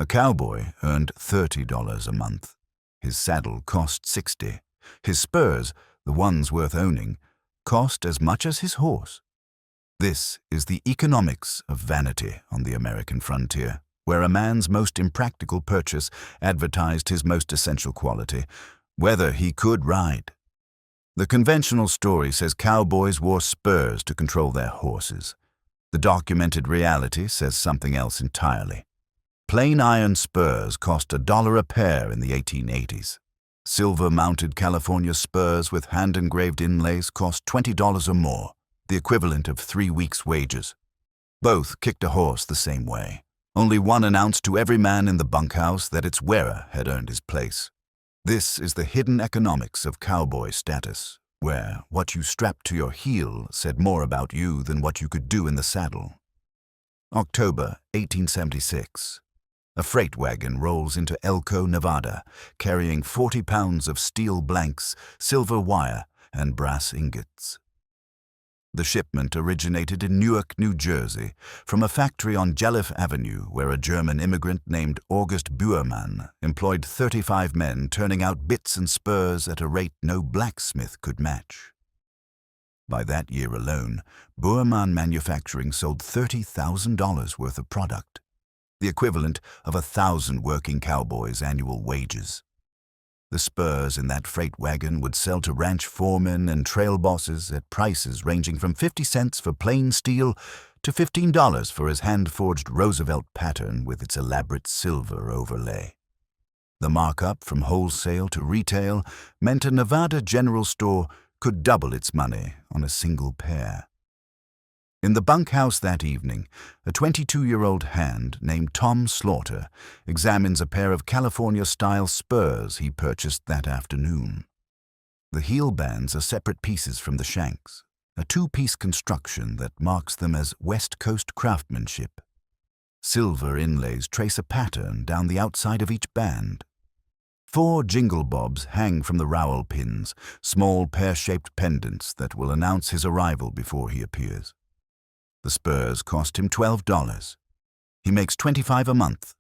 A cowboy earned $30 a month. His saddle cost $60. His spurs, the ones worth owning, cost as much as his horse. This is the economics of vanity on the American frontier, where a man's most impractical purchase advertised his most essential quality, whether he could ride. The conventional story says cowboys wore spurs to control their horses. The documented reality says something else entirely. Plain iron spurs cost $1 a pair in the 1880s. Silver-mounted California spurs with hand-engraved inlays cost $20 or more, the equivalent of 3 weeks' wages. Both kicked a horse the same way. Only one announced to every man in the bunkhouse that its wearer had earned his place. This is the hidden economics of cowboy status, where what you strapped to your heel said more about you than what you could do in the saddle. October 1876. A freight wagon rolls into Elko, Nevada, carrying 40 pounds of steel blanks, silver wire, and brass ingots. The shipment originated in Newark, New Jersey, from a factory on Jelliffe Avenue where a German immigrant named August Buermann employed 35 men turning out bits and spurs at a rate no blacksmith could match. By that year alone, Buermann Manufacturing sold $30,000 worth of product, the equivalent of 1,000 working cowboys' annual wages. The spurs in that freight wagon would sell to ranch foremen and trail bosses at prices ranging from 50 cents for plain steel to $15 for his hand-forged Roosevelt pattern with its elaborate silver overlay. The markup from wholesale to retail meant a Nevada general store could double its money on a single pair. In the bunkhouse that evening, a 22-year-old hand named Tom Slaughter examines a pair of California-style spurs he purchased that afternoon. The heel bands are separate pieces from the shanks, a two-piece construction that marks them as West Coast craftsmanship. Silver inlays trace a pattern down the outside of each band. 4 jingle-bobs hang from the rowel pins, small pear-shaped pendants that will announce his arrival before he appears. The spurs cost him $12. He makes $25 a month.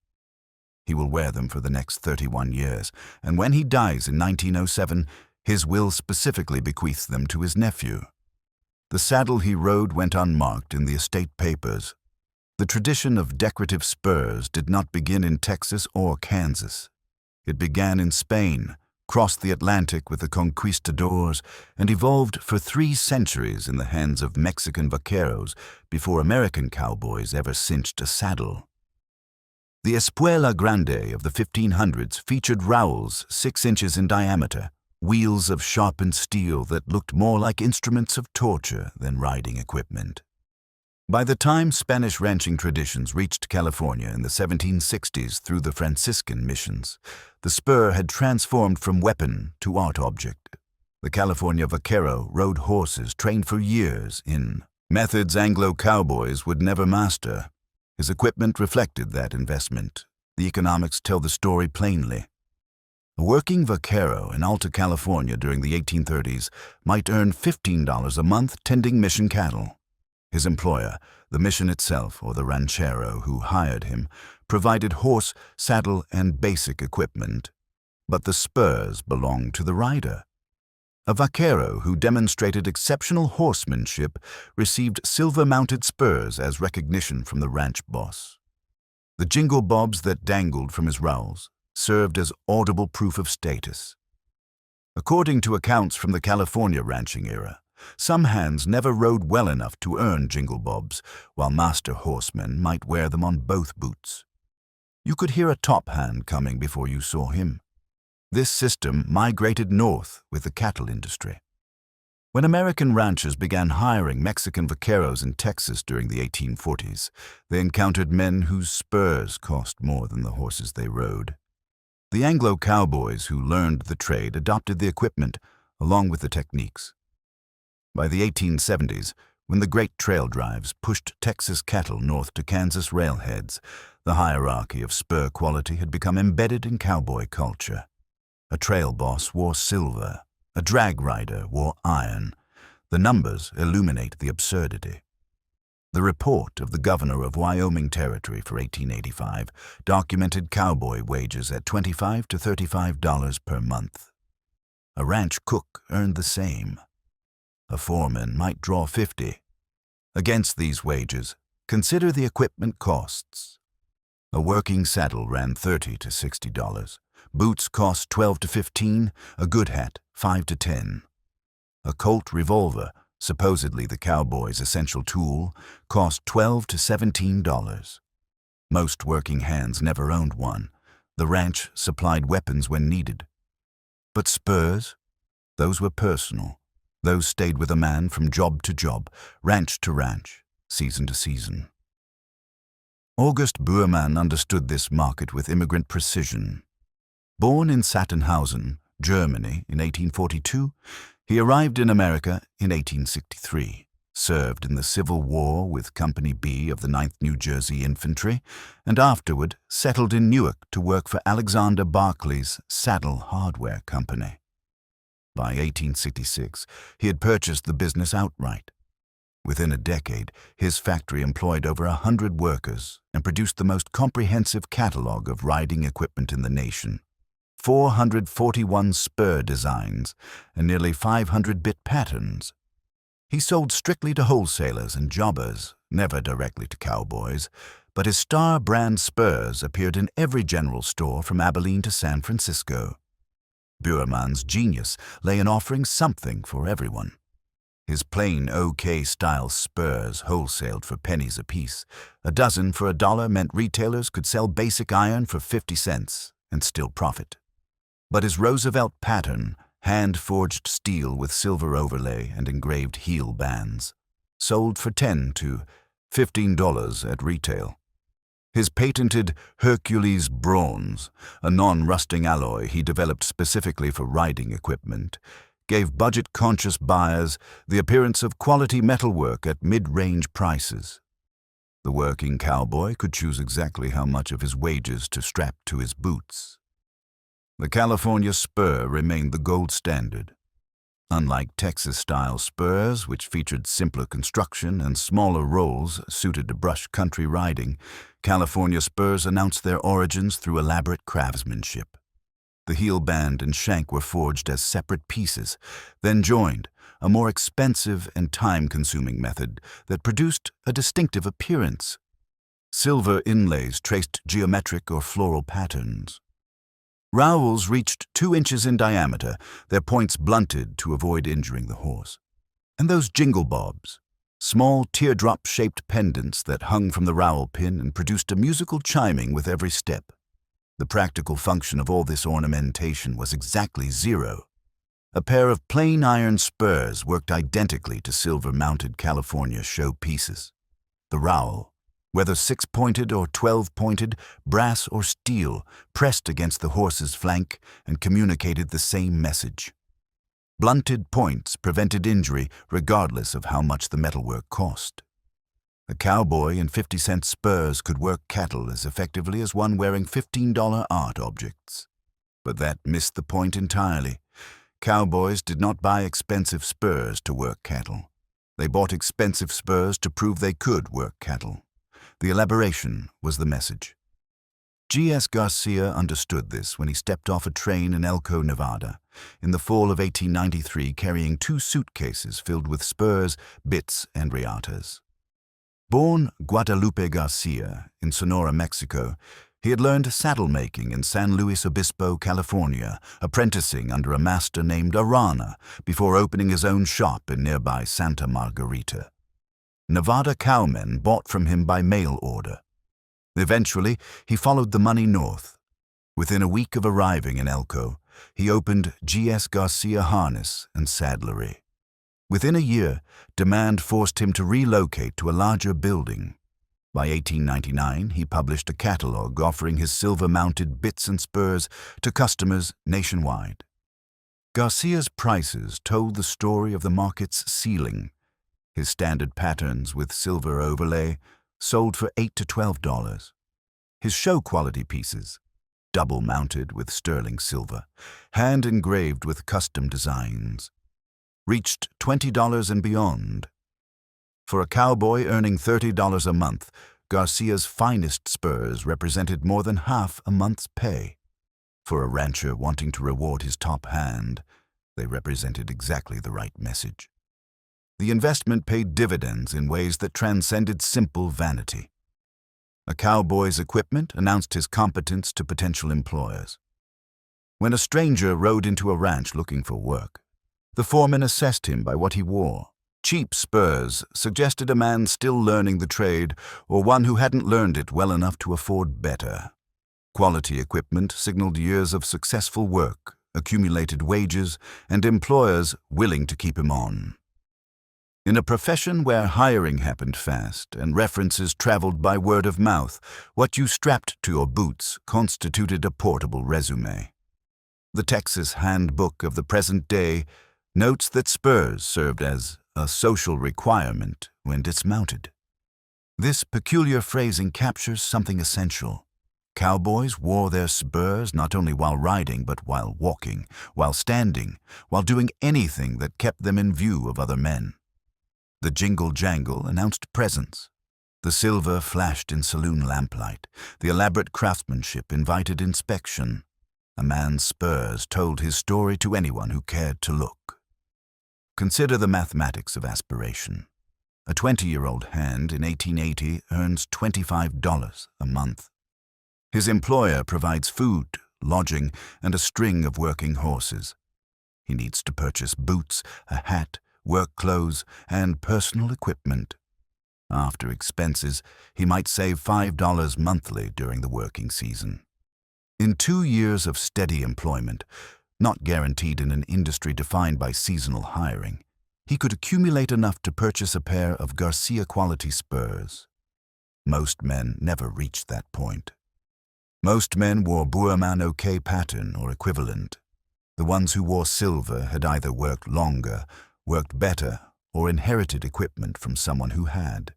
He will wear them for the next 31 years, and when he dies in 1907, his will specifically bequeaths them to his nephew. The saddle he rode went unmarked in the estate papers. The tradition of decorative spurs did not begin in Texas or Kansas. It began in Spain, crossed the Atlantic with the conquistadors, and evolved for 3 centuries in the hands of Mexican vaqueros before American cowboys ever cinched a saddle. The Espuela Grande of the 1500s featured rowels 6 inches in diameter, wheels of sharpened steel that looked more like instruments of torture than riding equipment. By the time Spanish ranching traditions reached California in the 1760s through the Franciscan missions, the spur had transformed from weapon to art object. The California vaquero rode horses trained for years in methods Anglo cowboys would never master. His equipment reflected that investment. The economics tell the story plainly. A working vaquero in Alta California during the 1830s might earn $15 a month tending mission cattle. His employer, the mission itself or the ranchero who hired him, provided horse, saddle, and basic equipment. But the spurs belonged to the rider. A vaquero who demonstrated exceptional horsemanship received silver-mounted spurs as recognition from the ranch boss. The jingle-bobs that dangled from his rowels served as audible proof of status. According to accounts from the California ranching era, some hands never rode well enough to earn jingle-bobs, while master horsemen might wear them on both boots. You could hear a top hand coming before you saw him. This system migrated north with the cattle industry. When American ranchers began hiring Mexican vaqueros in Texas during the 1840s, they encountered men whose spurs cost more than the horses they rode. The Anglo cowboys who learned the trade adopted the equipment, along with the techniques. By the 1870s, when the great trail drives pushed Texas cattle north to Kansas railheads, the hierarchy of spur quality had become embedded in cowboy culture. A trail boss wore silver, a drag rider wore iron. The numbers illuminate the absurdity. The report of the governor of Wyoming Territory for 1885 documented cowboy wages at $25 to $35 per month. A ranch cook earned the same. A foreman might draw $50. Against these wages, consider the equipment costs. A working saddle ran $30 to $60. Boots cost $12 to $15, a good hat $5 to $10. A Colt revolver, supposedly the cowboy's essential tool, cost $12 to $17. Most working hands never owned one. The ranch supplied weapons when needed. But spurs? Those were personal. Those stayed with a man from job to job, ranch to ranch, season to season. August Buermann understood this market with immigrant precision. Born in Sachsenhausen, Germany, in 1842, he arrived in America in 1863, served in the Civil War with Company B of the 9th New Jersey Infantry, and afterward settled in Newark to work for Alexander Barclay's Saddle Hardware Company. By 1866, he had purchased the business outright. Within a decade, his factory employed over 100 workers and produced the most comprehensive catalog of riding equipment in the nation. 441 spur designs and nearly 500 bit patterns. He sold strictly to wholesalers and jobbers, never directly to cowboys, but his star brand spurs appeared in every general store from Abilene to San Francisco. Buermann's genius lay in offering something for everyone. His plain OK style spurs wholesaled for pennies apiece. A dozen for $1 meant retailers could sell basic iron for 50 cents and still profit. But his Roosevelt pattern, hand-forged steel with silver overlay and engraved heel bands, sold for $10 to $15 at retail. His patented Hercules bronze, a non-rusting alloy he developed specifically for riding equipment, gave budget-conscious buyers the appearance of quality metalwork at mid-range prices. The working cowboy could choose exactly how much of his wages to strap to his boots. The California spur remained the gold standard. Unlike Texas-style spurs, which featured simpler construction and smaller rolls suited to brush country riding, California spurs announced their origins through elaborate craftsmanship. The heel band and shank were forged as separate pieces, then joined, a more expensive and time-consuming method that produced a distinctive appearance. Silver inlays traced geometric or floral patterns. Rowels reached 2 inches in diameter, their points blunted to avoid injuring the horse. And those jingle-bobs, small teardrop-shaped pendants that hung from the rowel pin and produced a musical chiming with every step. The practical function of all this ornamentation was exactly zero. A pair of plain iron spurs worked identically to silver-mounted California show pieces. The rowel, whether 6-pointed or 12-pointed, brass or steel, pressed against the horse's flank and communicated the same message. Blunted points prevented injury regardless of how much the metalwork cost. A cowboy in 50-cent spurs could work cattle as effectively as one wearing $15 art objects. But that missed the point entirely. Cowboys did not buy expensive spurs to work cattle. They bought expensive spurs to prove they could work cattle. The elaboration was the message. G.S. Garcia understood this when he stepped off a train in Elko, Nevada, in the fall of 1893, carrying 2 suitcases filled with spurs, bits, and riatas. Born Guadalupe Garcia in Sonora, Mexico, he had learned saddle-making in San Luis Obispo, California, apprenticing under a master named Arana before opening his own shop in nearby Santa Margarita. Nevada cowmen bought from him by mail order. Eventually, he followed the money north. Within a week of arriving in Elko, he opened G.S. Garcia Harness and Saddlery. Within a year, demand forced him to relocate to a larger building. By 1899, he published a catalog offering his silver-mounted bits and spurs to customers nationwide. Garcia's prices told the story of the market's ceiling. His standard patterns with silver overlay sold for $8 to $12. His show-quality pieces, double-mounted with sterling silver, hand-engraved with custom designs, reached $20 and beyond. For a cowboy earning $30 a month, Garcia's finest spurs represented more than half a month's pay. For a rancher wanting to reward his top hand, they represented exactly the right message. The investment paid dividends in ways that transcended simple vanity. A cowboy's equipment announced his competence to potential employers. When a stranger rode into a ranch looking for work, the foreman assessed him by what he wore. Cheap spurs suggested a man still learning the trade or one who hadn't learned it well enough to afford better. Quality equipment signaled years of successful work, accumulated wages, and employers willing to keep him on. In a profession where hiring happened fast and references traveled by word of mouth, what you strapped to your boots constituted a portable resume. The Texas Handbook of the present day notes that spurs served as a social requirement when dismounted. This peculiar phrasing captures something essential. Cowboys wore their spurs not only while riding, but while walking, while standing, while doing anything that kept them in view of other men. The jingle-jangle announced presence. The silver flashed in saloon lamplight. The elaborate craftsmanship invited inspection. A man's spurs told his story to anyone who cared to look. Consider the mathematics of aspiration. A 20-year-old hand in 1880 earns $25 a month. His employer provides food, lodging, and a string of working horses. He needs to purchase boots, a hat, work clothes, and personal equipment. After expenses, he might save $5 monthly during the working season. In 2 years of steady employment, not guaranteed in an industry defined by seasonal hiring, he could accumulate enough to purchase a pair of Garcia-quality spurs. Most men never reached that point. Most men wore Buermann OK pattern or equivalent. The ones who wore silver had either worked longer, worked better, or inherited equipment from someone who had.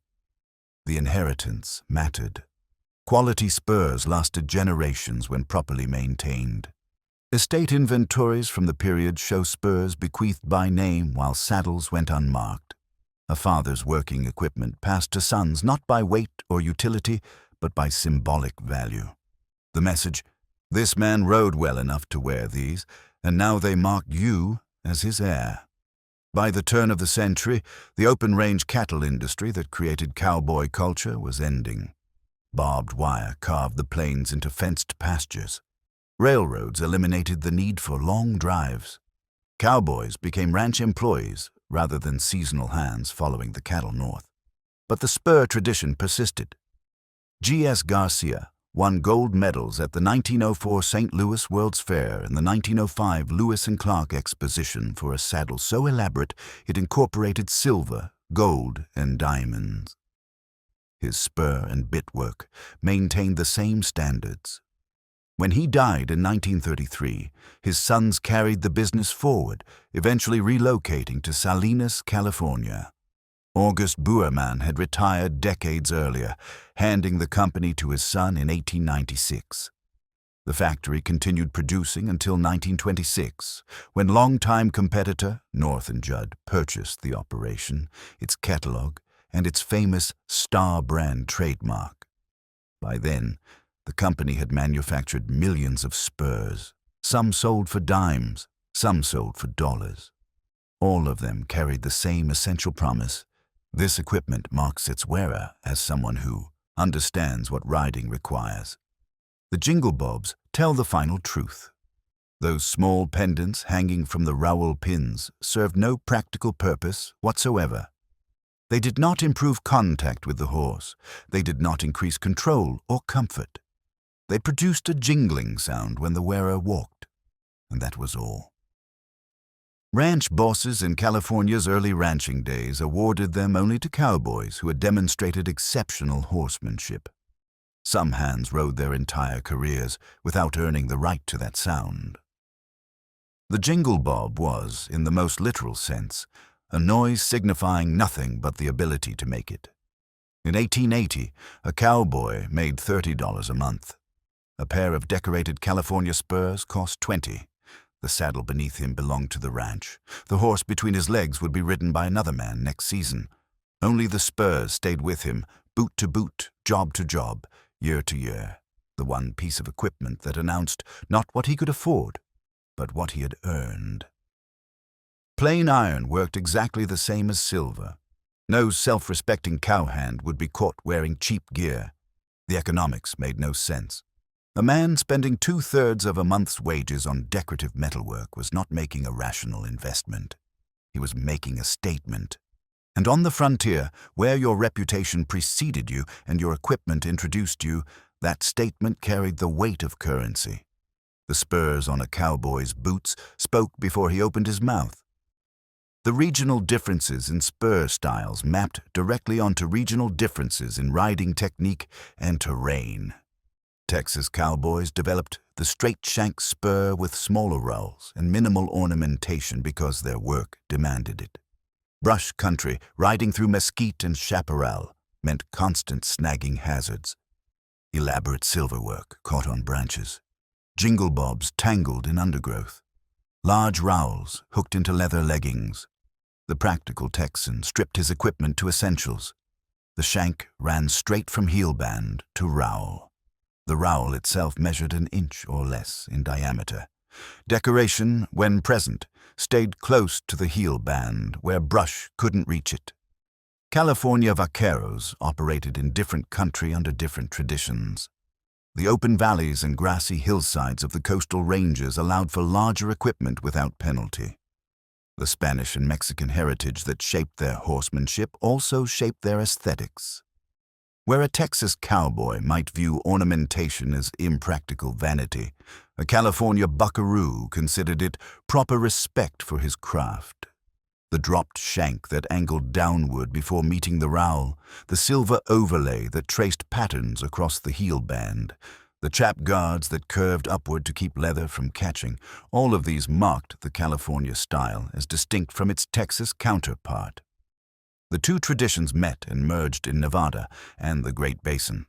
The inheritance mattered. Quality spurs lasted generations when properly maintained. Estate inventories from the period show spurs bequeathed by name while saddles went unmarked. A father's working equipment passed to sons not by weight or utility, but by symbolic value. The message, this man rode well enough to wear these, and now they mark you as his heir. By the turn of the century, the open-range cattle industry that created cowboy culture was ending. Barbed wire carved the plains into fenced pastures. Railroads eliminated the need for long drives. Cowboys became ranch employees rather than seasonal hands following the cattle north. But the spur tradition persisted. G.S. Garcia won gold medals at the 1904 St. Louis World's Fair and the 1905 Lewis and Clark Exposition for a saddle so elaborate it incorporated silver, gold, and diamonds. His spur and bitwork maintained the same standards. When he died in 1933, his sons carried the business forward, eventually relocating to Salinas, California. August Buermann had retired decades earlier, handing the company to his son in 1896. The factory continued producing until 1926, when longtime competitor North & Judd purchased the operation, its catalog, and its famous Star brand trademark. By then, the company had manufactured millions of spurs. Some sold for dimes, some sold for dollars. All of them carried the same essential promise. This equipment marks its wearer as someone who understands what riding requires. The jingle-bobs tell the final truth. Those small pendants hanging from the rowel pins served no practical purpose whatsoever. They did not improve contact with the horse. They did not increase control or comfort. They produced a jingling sound when the wearer walked, and that was all. Ranch bosses in California's early ranching days awarded them only to cowboys who had demonstrated exceptional horsemanship. Some hands rode their entire careers without earning the right to that sound. The jingle-bob was, in the most literal sense, a noise signifying nothing but the ability to make it. In 1880, a cowboy made $30 a month. A pair of decorated California spurs cost $20. The saddle beneath him belonged to the ranch. The horse between his legs would be ridden by another man next season. Only the spurs stayed with him, boot to boot, job to job, year to year, the one piece of equipment that announced not what he could afford, but what he had earned. Plain iron worked exactly the same as silver. No self-respecting cowhand would be caught wearing cheap gear. The economics made no sense. A man spending 2/3 of a month's wages on decorative metalwork was not making a rational investment. He was making a statement. And on the frontier, where your reputation preceded you and your equipment introduced you, that statement carried the weight of currency. The spurs on a cowboy's boots spoke before he opened his mouth. The regional differences in spur styles mapped directly onto regional differences in riding technique and terrain. Texas cowboys developed the straight-shank spur with smaller rowels and minimal ornamentation because their work demanded it. Brush country, riding through mesquite and chaparral, meant constant snagging hazards. Elaborate silverwork caught on branches. Jingle-bobs tangled in undergrowth. Large rowels hooked into leather leggings. The practical Texan stripped his equipment to essentials. The shank ran straight from heel band to rowel. The rowel itself measured an inch or less in diameter. Decoration, when present, stayed close to the heel band where brush couldn't reach it. California vaqueros operated in different country under different traditions. The open valleys and grassy hillsides of the coastal ranges allowed for larger equipment without penalty. The Spanish and Mexican heritage that shaped their horsemanship also shaped their aesthetics. Where a Texas cowboy might view ornamentation as impractical vanity, a California buckaroo considered it proper respect for his craft. The dropped shank that angled downward before meeting the rowel, the silver overlay that traced patterns across the heel band, the chap guards that curved upward to keep leather from catching, all of these marked the California style as distinct from its Texas counterpart. The two traditions met and merged in Nevada and the Great Basin.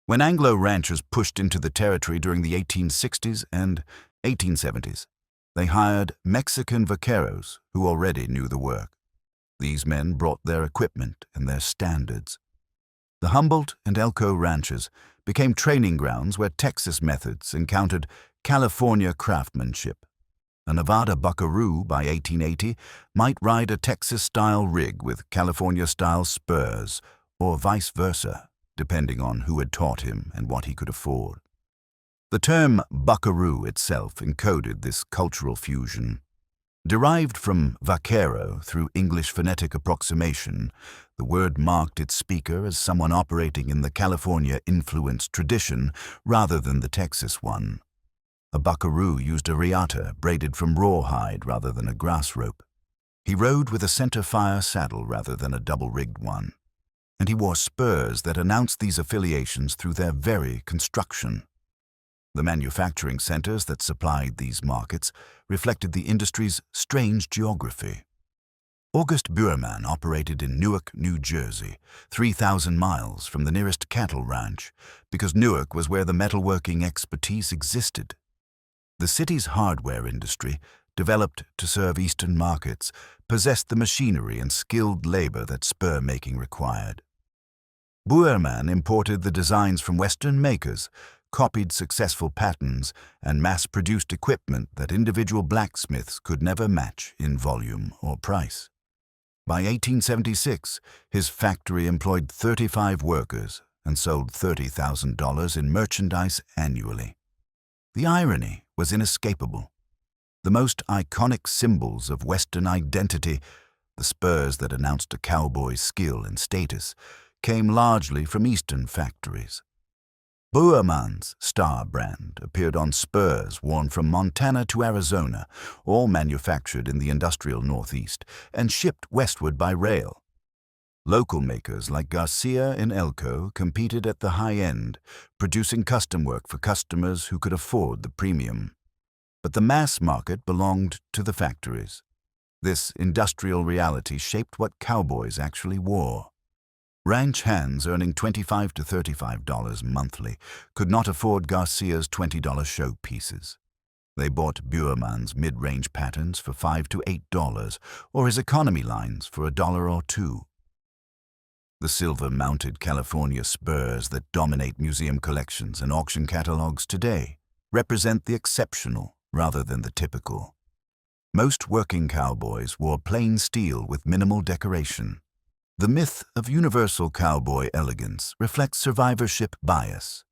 When Anglo ranchers pushed into the territory during the 1860s and 1870s, they hired Mexican vaqueros who already knew the work. These men brought their equipment and their standards. The Humboldt and Elko ranches became training grounds where Texas methods encountered California craftsmanship. A Nevada buckaroo by 1880 might ride a Texas-style rig with California-style spurs, or vice versa, depending on who had taught him and what he could afford. The term buckaroo itself encoded this cultural fusion. Derived from vaquero through English phonetic approximation, the word marked its speaker as someone operating in the California-influenced tradition rather than the Texas one. A buckaroo used a riata braided from rawhide rather than a grass rope. He rode with a center-fire saddle rather than a double-rigged one. And he wore spurs that announced these affiliations through their very construction. The manufacturing centers that supplied these markets reflected the industry's strange geography. August Buermann operated in Newark, New Jersey, 3,000 miles from the nearest cattle ranch, because Newark was where the metalworking expertise existed. The city's hardware industry, developed to serve eastern markets, possessed the machinery and skilled labor that spur making required. Buermann imported the designs from Western makers, copied successful patterns, and mass-produced equipment that individual blacksmiths could never match in volume or price. By 1876, his factory employed 35 workers and sold $30,000 in merchandise annually. The irony was inescapable. The most iconic symbols of Western identity, the spurs that announced a cowboy's skill and status, came largely from Eastern factories. Buermann's star brand appeared on spurs worn from Montana to Arizona, all manufactured in the industrial Northeast and shipped westward by rail. Local makers like Garcia and Elko competed at the high end, producing custom work for customers who could afford the premium. But the mass market belonged to the factories. This industrial reality shaped what cowboys actually wore. Ranch hands earning $25 to $35 monthly could not afford Garcia's $20 show pieces. They bought Buermann's mid-range patterns for $5 to $8, or his economy lines for $1 or $2. The silver-mounted California spurs that dominate museum collections and auction catalogs today represent the exceptional rather than the typical. Most working cowboys wore plain steel with minimal decoration. The myth of universal cowboy elegance reflects survivorship bias.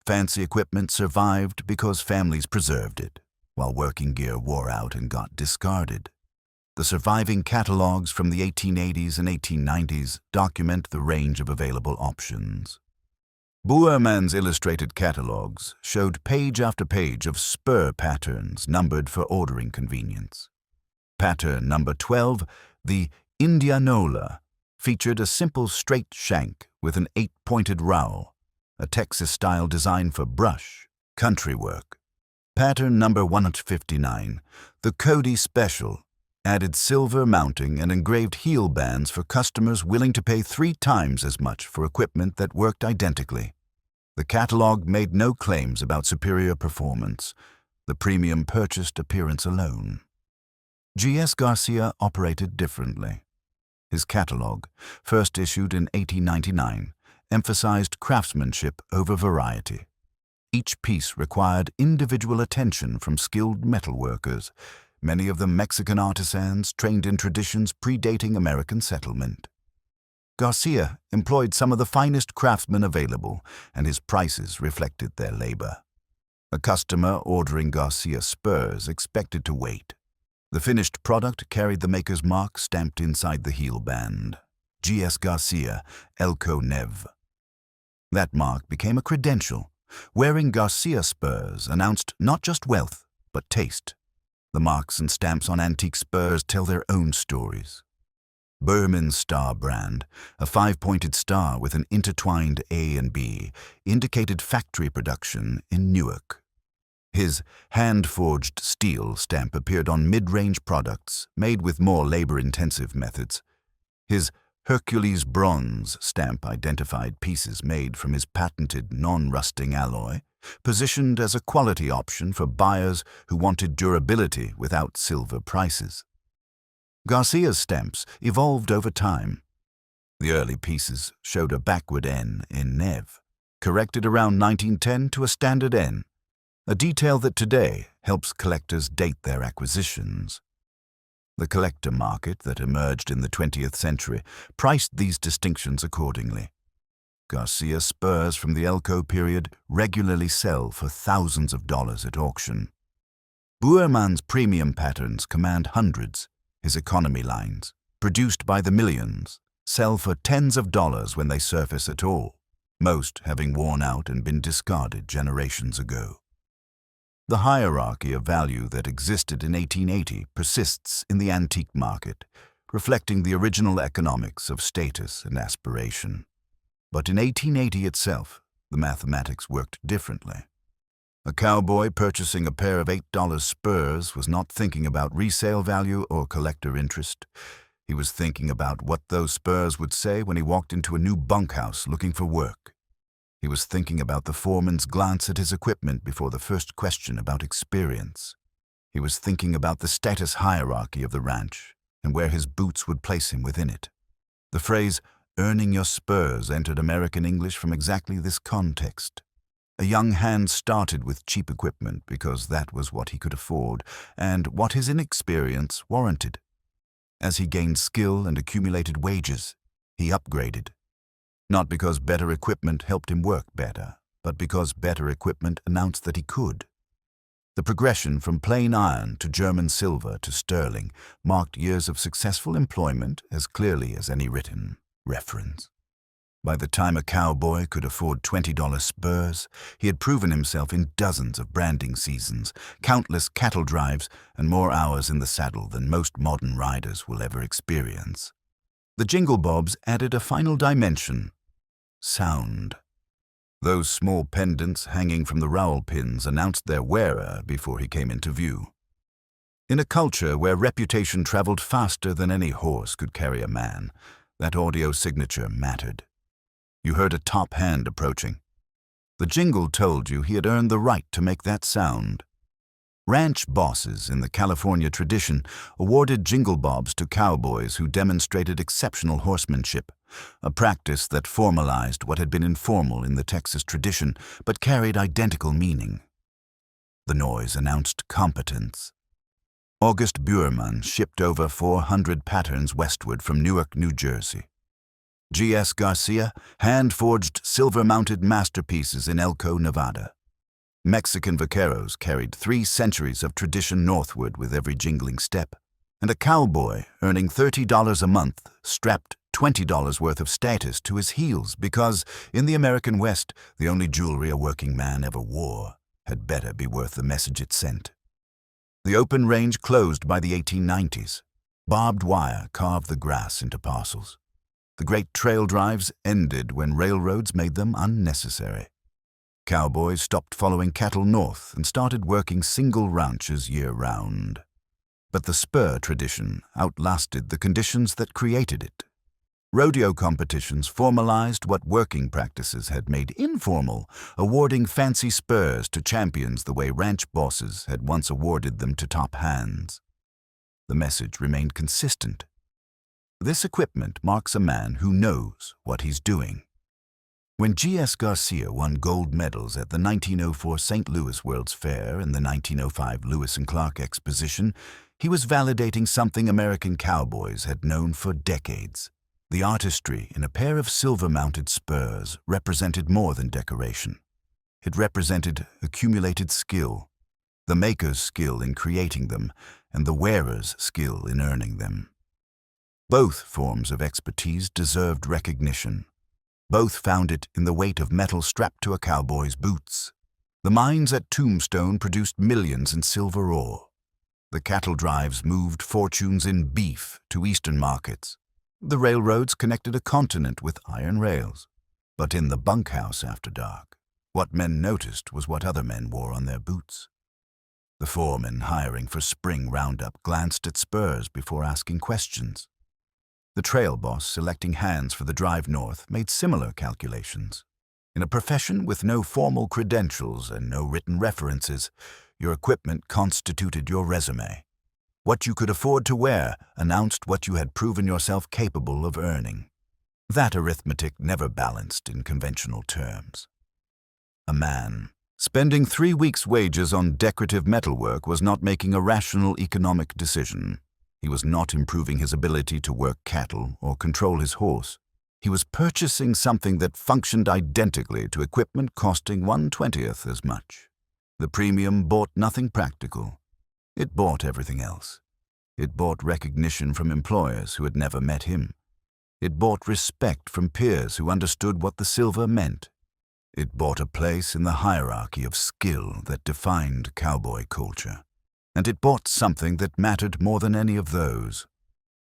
Fancy equipment survived because families preserved it, while working gear wore out and got discarded. The surviving catalogs from the 1880s and 1890s document the range of available options. Buermann's illustrated catalogs showed page after page of spur patterns numbered for ordering convenience. Pattern number 12, the Indianola, featured a simple straight shank with an 8-pointed rowel, a Texas-style design for brush, country work. Pattern number 159, the Cody Special, added silver mounting and engraved heel bands for customers willing to pay 3 times as much for equipment that worked identically. The catalog made no claims about superior performance. The premium purchased appearance alone. G.S. Garcia operated differently. His catalog, first issued in 1899, emphasized craftsmanship over variety. Each piece required individual attention from skilled metalworkers, many of them Mexican artisans trained in traditions predating American settlement. Garcia employed some of the finest craftsmen available, and his prices reflected their labor. A customer ordering Garcia spurs expected to wait. The finished product carried the maker's mark stamped inside the heel band. G.S. Garcia, Elko Nev. That mark became a credential. Wearing Garcia spurs announced not just wealth, but taste. The marks and stamps on antique spurs tell their own stories. Buermann's star brand, a 5-pointed star with an intertwined A and B, indicated factory production in Newark. His hand-forged steel stamp appeared on mid-range products made with more labor-intensive methods. His Hercules bronze stamp identified pieces made from his patented non-rusting alloy, positioned as a quality option for buyers who wanted durability without silver prices. Garcia's stamps evolved over time. The early pieces showed a backward N in Nev, corrected around 1910 to a standard N, a detail that today helps collectors date their acquisitions. The collector market that emerged in the 20th century priced these distinctions accordingly. Garcia spurs from the Elko period regularly sell for thousands of dollars at auction. Buermann's premium patterns command hundreds. His economy lines, produced by the millions, sell for tens of dollars when they surface at all, most having worn out and been discarded generations ago. The hierarchy of value that existed in 1880 persists in the antique market, reflecting the original economics of status and aspiration. But in 1880 itself, the mathematics worked differently. A cowboy purchasing a pair of $8 spurs was not thinking about resale value or collector interest. He was thinking about what those spurs would say when he walked into a new bunkhouse looking for work. He was thinking about the foreman's glance at his equipment before the first question about experience. He was thinking about the status hierarchy of the ranch and where his boots would place him within it. The phrase, "earning your spurs," entered American English from exactly this context. A young hand started with cheap equipment because that was what he could afford and what his inexperience warranted. As he gained skill and accumulated wages, he upgraded. Not because better equipment helped him work better, but because better equipment announced that he could. The progression from plain iron to German silver to sterling marked years of successful employment as clearly as any written reference. By the time a cowboy could afford $20 spurs, he had proven himself in dozens of branding seasons, countless cattle drives, and more hours in the saddle than most modern riders will ever experience. The jingle-bobs added a final dimension: sound. Those small pendants hanging from the rowel pins announced their wearer before he came into view. In a culture where reputation traveled faster than any horse could carry a man, that audio signature mattered. You heard a top hand approaching. The jingle told you he had earned the right to make that sound. Ranch bosses in the California tradition awarded jingle-bobs to cowboys who demonstrated exceptional horsemanship, a practice that formalized what had been informal in the Texas tradition but carried identical meaning. The noise announced competence. August Buermann shipped over 400 patterns westward from Newark, New Jersey. G.S. Garcia hand-forged silver-mounted masterpieces in Elko, Nevada. Mexican vaqueros carried 3 centuries of tradition northward with every jingling step, and a cowboy earning $30 a month strapped $20 worth of status to his heels because, in the American West, the only jewelry a working man ever wore had better be worth the message it sent. The open range closed by the 1890s. Barbed wire carved the grass into parcels. The great trail drives ended when railroads made them unnecessary. Cowboys stopped following cattle north and started working single ranches year-round. But the spur tradition outlasted the conditions that created it. Rodeo competitions formalized what working practices had made informal, awarding fancy spurs to champions the way ranch bosses had once awarded them to top hands. The message remained consistent. This equipment marks a man who knows what he's doing. When G.S. Garcia won gold medals at the 1904 St. Louis World's Fair and the 1905 Lewis and Clark Exposition, he was validating something American cowboys had known for decades. The artistry in a pair of silver-mounted spurs represented more than decoration. It represented accumulated skill, the maker's skill in creating them and the wearer's skill in earning them. Both forms of expertise deserved recognition. Both found it in the weight of metal strapped to a cowboy's boots. The mines at Tombstone produced millions in silver ore. The cattle drives moved fortunes in beef to eastern markets. The railroads connected a continent with iron rails. But in the bunkhouse after dark, what men noticed was what other men wore on their boots. The foreman hiring for spring roundup glanced at spurs before asking questions. The trail boss selecting hands for the drive north made similar calculations. In a profession with no formal credentials and no written references, your equipment constituted your resume. What you could afford to wear announced what you had proven yourself capable of earning. That arithmetic never balanced in conventional terms. A man spending 3 weeks' wages on decorative metalwork was not making a rational economic decision. He was not improving his ability to work cattle or control his horse. He was purchasing something that functioned identically to equipment costing 1/20th as much. The premium bought nothing practical. It bought everything else. It bought recognition from employers who had never met him. It bought respect from peers who understood what the silver meant. It bought a place in the hierarchy of skill that defined cowboy culture. And it bought something that mattered more than any of those,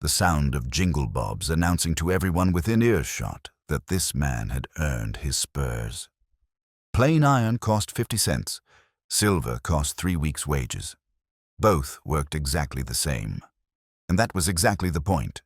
the sound of jingle-bobs announcing to everyone within earshot that this man had earned his spurs. Plain iron cost 50 cents. Silver cost 3 weeks' wages. Both worked exactly the same. And that was exactly the point.